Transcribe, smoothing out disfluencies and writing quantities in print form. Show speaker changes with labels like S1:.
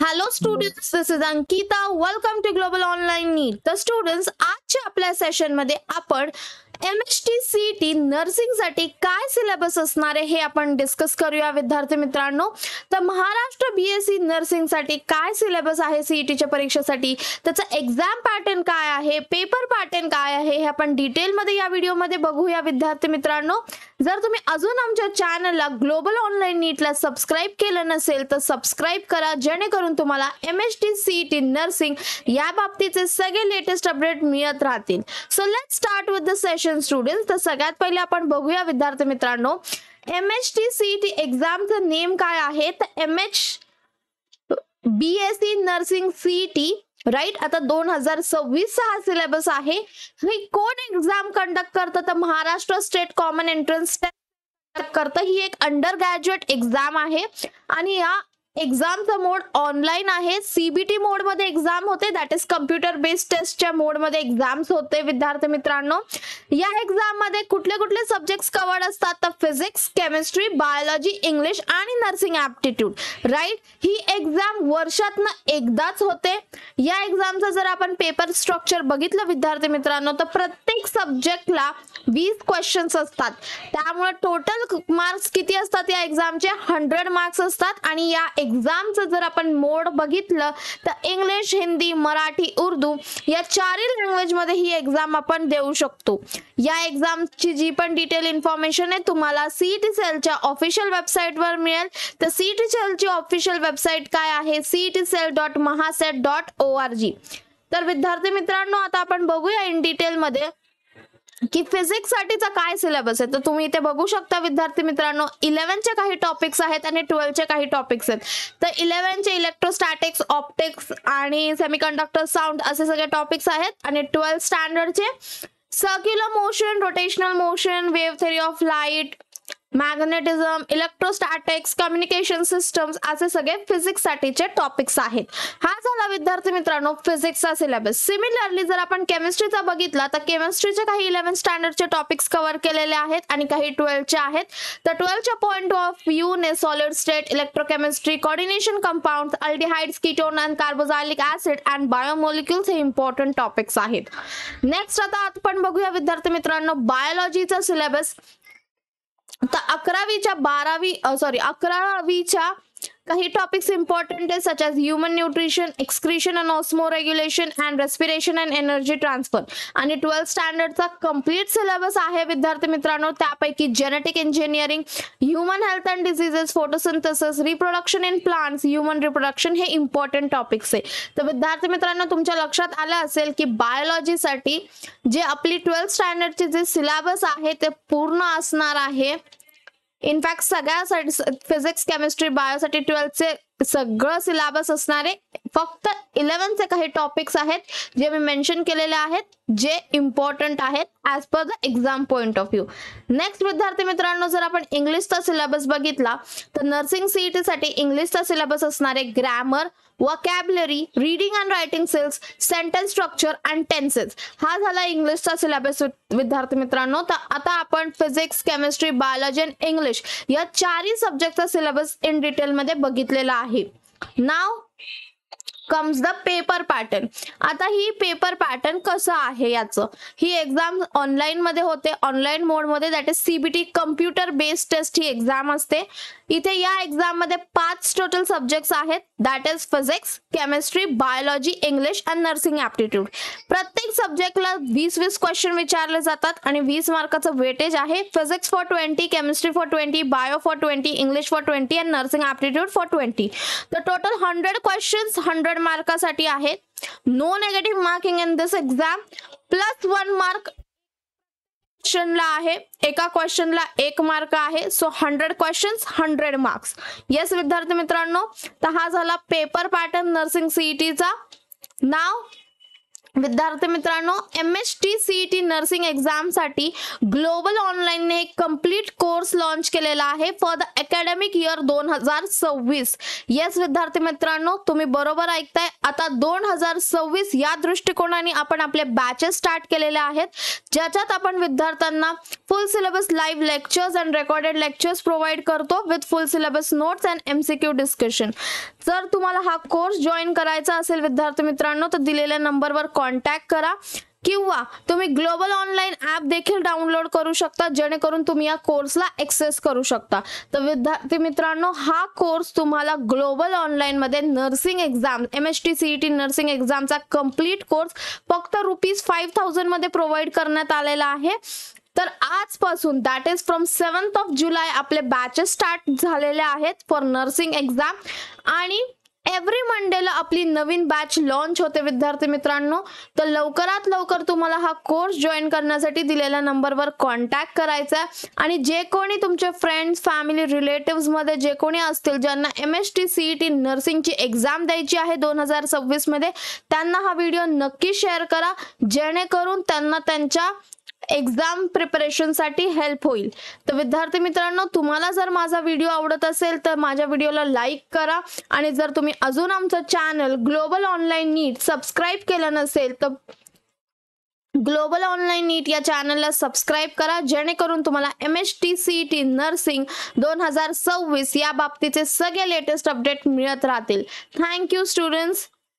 S1: Hello students, this is Ankita. Welcome to Global Online NEET. तर students, आजच्या आपल्या session मध्ये आपण MHT CET नर्सिंग साठी काय सिलेबस असणार आहे हे आपण डिस्कस करूया विद्यार्थी मित्रांनो. तर महाराष्ट्र BSc नर्सिंग साठी काय सिलेबस आहे CET च्या परीक्षेसाठी, त्याचा एक्झाम पॅटर्न काय आहे, पेपर पॅटर्न काय आहे हे आपण डिटेल मध्ये या व्हिडिओ मध्ये बघूया विद्यार्थी मित्रांनो. जर तुम्ही अजून आमच्या चॅनलला ग्लोबल ऑनलाइन नीटला सबस्क्राइब केलं नसेल तर सबस्क्राइब करा, जेणेकरून तुम्हाला MHT CET नर्सिंग या बाबतीचे सगळे लेटेस्ट अपडेट मिळत राहतील. So let's start with the session students. तर सगळ्यात पहिले आपण बघूया विद्यार्थी मित्रांनो, MHT CET एक्झामचं नेम काय आहे. तर BSc नर्सिंग CET राईट. आता 2026 हा सिलेबस आहे. ही कोण एक्झाम कंडक्ट करतं, तर Maharashtra state common entrance test करतं. ही एक अंडर ग्रॅज्युएट एक्झाम आहे आणि या एक्झामचा मोड ऑनलाईन आहे. CBT मोड मध्ये एक्झाम होते, दॅट इज कम्प्युटर बेस्ड टेस्टच्या मोड मध्ये एक्झाम्स होते विद्यार्थी मित्रांनो. या एक्झाम मध्ये कुठले कुठले सब्जेक्ट्स कव्हर्ड असतात, तर फिजिक्स, केमिस्ट्री, बायोलॉजी, इंग्लिश आणि नर्सिंग ऍप्टिट्यूड राईट. ही एक्झाम वर्षातनं एकदाच होते. या एक्झामचा जर आपण पेपर स्ट्रक्चर बघितलं विद्यार्थी मित्रांनो, तर प्रत्येक सब्जेक्टला 20 क्वेश्चन्स असतात. त्यामुळे टोटल मार्क्स किती असतात या एक्झामचे, 100 मार्क्स असतात. आणि या एक्झामचं जर आपण मोड बघितलं तर इंग्लिश, हिंदी, मराठी, उर्दू या चारही लँग्वेज मध्ये ही एक्झाम आपण देऊ शकतो. या एक्झामची जी पण डिटेल इन्फॉर्मेशन आहे तुम्हाला CET सेलच्या ऑफिशियल वेबसाईटवर मिळेल. तर CET सेलची ऑफिशियल वेबसाईट काय आहे, cetcell.mahaset.org. तर विद्यार्थी मित्रांनो, आता आपण बघूया इन डिटेल मध्ये की फिजिक्स साठीचा काय सिलेबस आहे. तर तुम्ही इथे बघू शकता विद्यार्थी मित्रांनो, 11 चे काही टॉपिक्स आहेत आणि 12 चे काही टॉपिक्स आहेत. तर 11 चे इलेक्ट्रोस्टॅटिक्स, ऑप्टिक्स आणि सेमीकंडक्टर साऊंड असे सगळे टॉपिक्स आहेत. आणि 12 स्टँडर्डचे circular motion, rotational motion, wave theory of light, magnetism, electrostatics, communication systems असे सगळे फिजिक्स साठीचे टॉपिक्स आहेत. हा झाला विद्यार्थी मित्रांनो फिजिक्सचा सिलेबस. सिमिलरली जर आपण केमिस्ट्रीचा बघितला तर केमिस्ट्रीचे काही 11 स्टँडर्डचे टॉपिक्स कव्हर केलेले आहेत आणि काही 12 चे आहेत. तर 12 च्या पॉइंट ऑफ व्ह्यू ने solid state, electrochemistry, coordination compounds, aldehydes, ketone and carboxylic acid and biomolecules हे इम्पॉर्टंट टॉपिक्स आहेत. नेक्स्ट आता आपण बघूया विद्यार्थी मित्रांनो बायोलॉजीचा सिलेबस. तर 11वीच्या काही टॉपिक्स इम्पॉर्टंट आहे, such as human nutrition, excretion and osmo regulation and respiration and energy transfer. आणि 12 स्टँडर्डचा कम्प्लीट सिलेबस आहे विद्यार्थी मित्रांनो. त्यापैकी genetic engineering, human health and diseases, photosynthesis, reproduction in plants, human reproduction हे इम्पॉर्टंट टॉपिक्स आहे. तर विद्यार्थी मित्रांनो, तुमच्या लक्षात आलं असेल की बायोलॉजीसाठी जे आपली 12 स्टँडर्डचे जे सिलेबस आहे ते पूर्ण असणार आहे. इनफॅक्ट सगळ्यासाठी फिजिक्स, केमिस्ट्री, बायोसाठी 12 चे सगळं सिलेबस असणारे, फक्त 11 चे काही टॉपिक्स आहेत जे मी मेन्शन केलेले आहेत जे इम्पॉर्टंट आहेत as per the exam point of view. Next विद्यार्थी मित्रांनो, जर आपण इंग्लिशचा सिलेबस बघितला तर नर्सिंग CET साठी इंग्लिशचा सिलेबस असणारे grammar, vocabulary, reading and writing skills, sentence structure and tenses हा झाला इंग्लिशचा सिलेबस विद्यार्थी मित्रांनो. तर आता आपण फिजिक्स, केमिस्ट्री, बायोलॉजी आणि इंग्लिश या चारही सब्जेक्टचा सिलेबस इन डिटेल मध्ये बघितलेला आहे. नाव कम्स द पेपर पॅटर्न. आता ही पेपर पॅटर्न कसं आहे याचं, ही एक्झाम ऑनलाईन मध्ये होते, ऑनलाईन मोड मध्ये, that is CBT computer based test ही एक्झाम असते. इथे या एक्झाम मध्ये 5 टोटल सब्जेक्ट्स आहेत, that is physics, chemistry, biology, English आणि नर्सिंग ऍप्टिट्यूड. प्रत्येक सब्जेक्टला 20-20 क्वेश्चन विचारले जातात आणि 20 मार्काचं वेटेज आहे. Physics for 20, chemistry for 20, bio for 20, English for 20 आणि नर्सिंग ऍप्टिट्यूड फॉर 20. तर टोटल 100 क्वेश्चन्स 100 मार्कासाठी आहेत. No negative marking in this exam, plus 1 mark क्वेश्चनला आहे. एका क्वेश्चनला 1 मार्क आहे. So 100 questions 100 marks. येस विद्यार्थी मित्रांनो, तर हा झाला पेपर पॅटर्न नर्सिंग CET चा. नाव विद्यार्थी मित्रांनो, MHT-CET नर्सिंग एक्झामसाठी ग्लोबल ऑनलाईनने एक कंप्लीट कोर्स लॉन्च केलेला आहे for the academic year 2026. Yes विद्यार्थी मित्रांनो, तुम्ही बरोबर ऐकताय. आता 2026 या दृष्टिकोनाने आपण आपले बॅचेस स्टार्ट केलेले आहेत, ज्याच्यात आपण विद्यार्थ्यांना full syllabus live lectures and recorded lectures provide करतो with full syllabus notes and MCQ discussion. जर तुम्हाला हा कोर्स जॉईन करायचा असेल विद्यार्थी मित्रांनो, तर दिलेल्या नंबरवर कॉन्टॅक्ट करा किंवा तुम्ही ग्लोबल ऑनलाईन ॲप देखील डाउनलोड करू शकता, जेणेकरून तुम्ही या कोर्सला एक्सेस करू शकता. तर विद्यार्थी मित्रांनो, हा कोर्स तुम्हाला ग्लोबल ऑनलाईन मध्ये नर्सिंग एक्झाम MHT-CET नर्सिंग एक्झामचा कंप्लीट कोर्स फक्त ₹5,000 मध्ये प्रोव्हाइड करण्यात आलेला आहे. तर आजपासून दॅट इज फ्रॉम 7 जुलै आपले बॅचेस स्टार्ट झालेले आहेत फॉर नर्सिंग एक्झाम आणि एव्हरी मंडेला आपली नवीन बॅच लॉन्च होते विद्यार्थी मित्रांनो. तर लवकरात लवकर तुम्हाला हा कोर्स जॉईन करण्यासाठी दिलेल्या नंबरवर कॉन्टॅक्ट करायचा आहे. आणि जे कोणी तुमचे फ्रेंड्स, फॅमिली, रिलेटिव्स मध्ये जे कोणी असतील ज्यांना MHT-CET नर्सिंगची एक्झाम द्यायची आहे 2026 मध्ये, त्यांना हा व्हिडिओ नक्की शेअर करा, जेणेकरून त्यांना त्यांच्या एक्झाम प्रिपरेशनसाठी हेल्प होईल. तर विद्यार्थी मित्रांनो, तुम्हाला जर माझा व्हिडिओ आवडत असेल तर माझ्या व्हिडिओला लाईक करा आणि जर तुम्ही अजून आमचं चॅनल ग्लोबल ऑनलाईन नीट सबस्क्राईब केलं नसेल तर ग्लोबल ऑनलाईन नीट या चॅनलला सबस्क्राईब करा, जेणेकरून तुम्हाला MHT-CET नर्सिंग 2026 या बाबतीचे सगळे लेटेस्ट अपडेट मिळत राहतील. Thank you students.